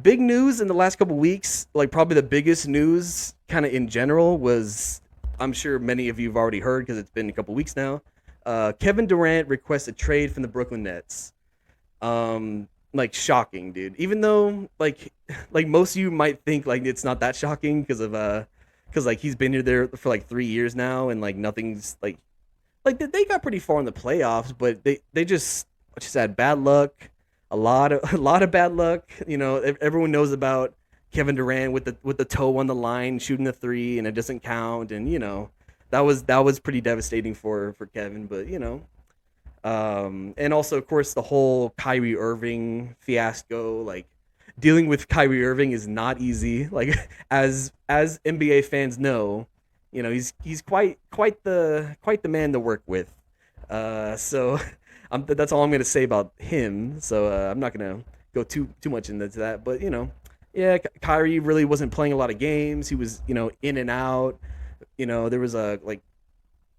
big news in the last couple weeks, like probably the biggest news kind of in general was, I'm sure many of you have already heard because it's been a couple weeks now. Kevin Durant requests a trade from the Brooklyn Nets. Like shocking, dude. Even though like most of you might think like it's not that shocking because like he's been here there for like 3 years now and like nothing's like they got pretty far in the playoffs, but they just had bad luck, a lot of bad luck. You know, everyone knows about Kevin Durant with the toe on the line shooting the three and it doesn't count, and that was pretty devastating for Kevin. But and also of course the whole Kyrie Irving fiasco, like dealing with Kyrie Irving is not easy. Like as NBA fans know, he's quite the man to work with. So that's all I'm gonna say about him. So I'm not gonna go too much into that. But yeah, Kyrie really wasn't playing a lot of games. He was in and out. There was a like,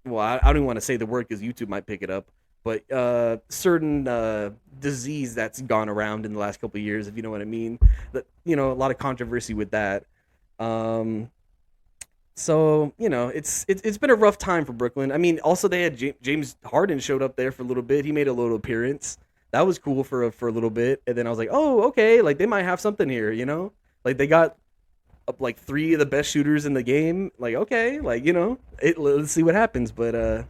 well, I don't even want to say the word because YouTube might pick it up. But certain disease that's gone around in the last couple of years, if you know what I mean. That a lot of controversy with that. Um, so it's been a rough time for Brooklyn. I mean, also they had James Harden showed up there for a little bit. He made a little appearance. That was cool for a little bit, and then I was like, oh, okay, like they might have something here. Like they got like three of the best shooters in the game. Like okay, like let's see what happens. But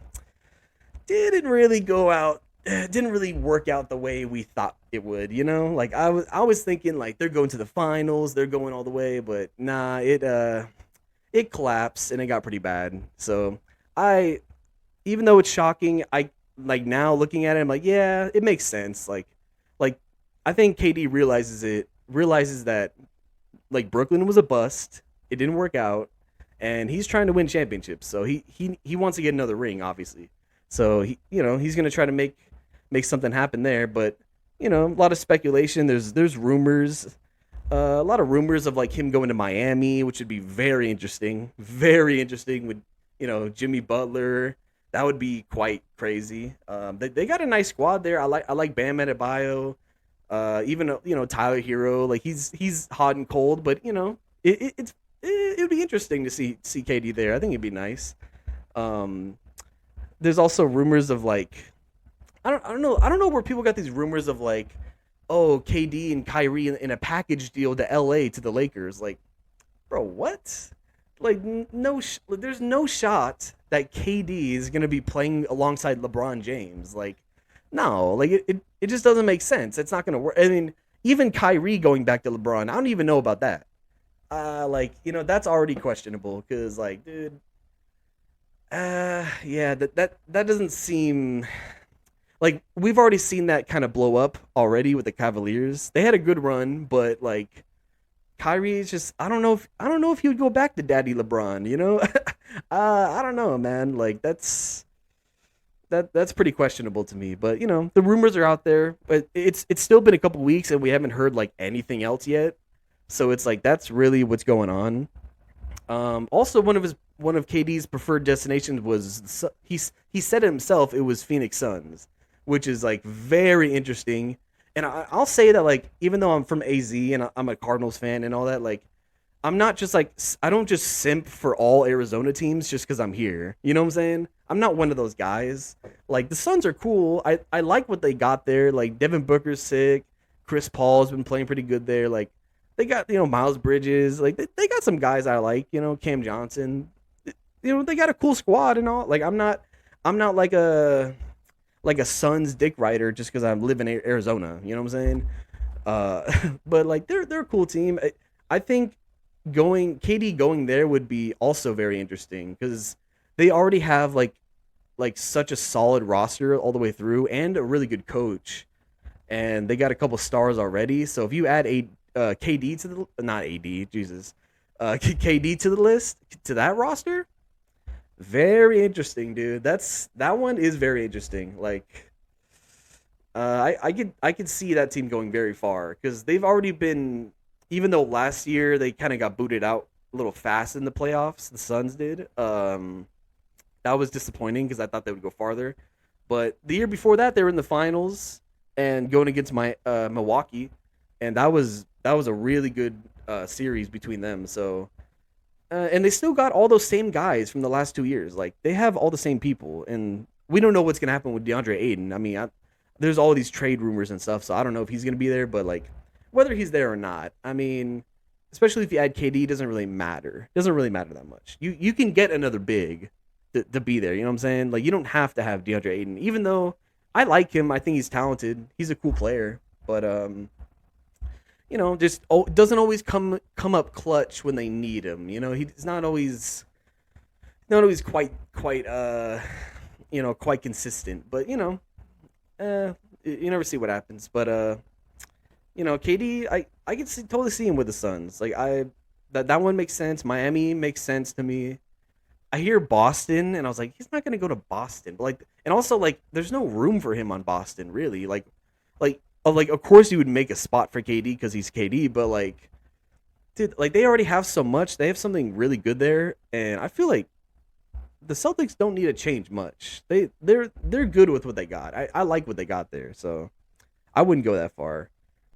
didn't really go out. Didn't really work out the way we thought it would. Like I was thinking like they're going to the finals, they're going all the way, but nah, it collapsed and it got pretty bad. So I, even though it's shocking, I like now looking at it, I'm like, yeah, it makes sense. Like I think KD realizes that like Brooklyn was a bust. It didn't work out, and he's trying to win championships. So he wants to get another ring, obviously. So he's gonna try to make something happen there. But a lot of speculation. There's rumors, a lot of rumors of like him going to Miami, which would be very interesting with Jimmy Butler. That would be quite crazy. They got a nice squad there. I like Bam Adebayo. Even Tyler Hero, like he's hot and cold, but it would be interesting to see KD there. I think it'd be nice. Um, there's also rumors of like I don't know where people got these rumors of like, oh, KD and Kyrie in a package deal to LA to the Lakers. Like, bro, what? Like, no, there's no shot that KD is gonna be playing alongside LeBron James. Like, no, like it just doesn't make sense. It's not gonna work. I mean, even Kyrie going back to LeBron, I don't even know about that. Like that's already questionable because like, dude, yeah, that doesn't seem like we've already seen that kind of blow up already with the Cavaliers. They had a good run, but like Kyrie is just I don't know if he would go back to Daddy LeBron. I don't know, man. Like that's pretty questionable to me. But the rumors are out there, but it's still been a couple weeks and we haven't heard like anything else yet. So it's like that's really what's going on. Also, one of KD's preferred destinations was he said it himself. It was Phoenix Suns, which is like very interesting. And I'll say that like even though I'm from AZ and I'm a Cardinals fan and all that, like I'm not just like I don't just simp for all Arizona teams just because I'm here. You know what I'm saying? I'm not one of those guys. Like the Suns are cool. I like what they got there. Like Devin Booker's sick. Chris Paul's been playing pretty good there. Like they got Miles Bridges. Like they got some guys I like. Cam Johnson. They got a cool squad and all. Like I'm not like a Suns dick rider just because I live in Arizona. You know what I'm saying? But like they're a cool team. I think going KD going there would be also very interesting because they already have like such a solid roster all the way through and a really good coach, and they got a couple stars already. So if you add a KD to the not AD Jesus, KD to the list to that roster, very interesting, dude. That one is very interesting. Like I could see that team going very far because they've already been. Even though last year they kind of got booted out a little fast in the playoffs, the Suns did. That was disappointing because I thought they would go farther. But the year before that, they were in the finals and going against my Milwaukee, and that was That was a really good series between them. So and they still got all those same guys from the last 2 years. Like they have all the same people, and we don't know what's gonna happen with DeAndre Ayton. I mean, there's all these trade rumors and stuff, so I don't know if he's gonna be there. But like, whether he's there or not, I mean, especially if you add KD, doesn't really matter. Doesn't really matter that much. You can get another big to be there. You know what I'm saying? Like you don't have to have DeAndre Ayton, even though I like him. I think he's talented. He's a cool player, but just doesn't always come up clutch when they need him. He's not always quite consistent. But you never see what happens. But KD, I can totally see him with the Suns. Like that one makes sense. Miami makes sense to me. I hear Boston, and I was like, he's not gonna go to Boston. But like, and also like, there's no room for him on Boston, really. Like, of course you would make a spot for KD because he's KD, but like, dude, like they already have so much. They have something really good there, and I feel like the Celtics don't need to change much. They're good with what they got. I like what they got there, so I wouldn't go that far.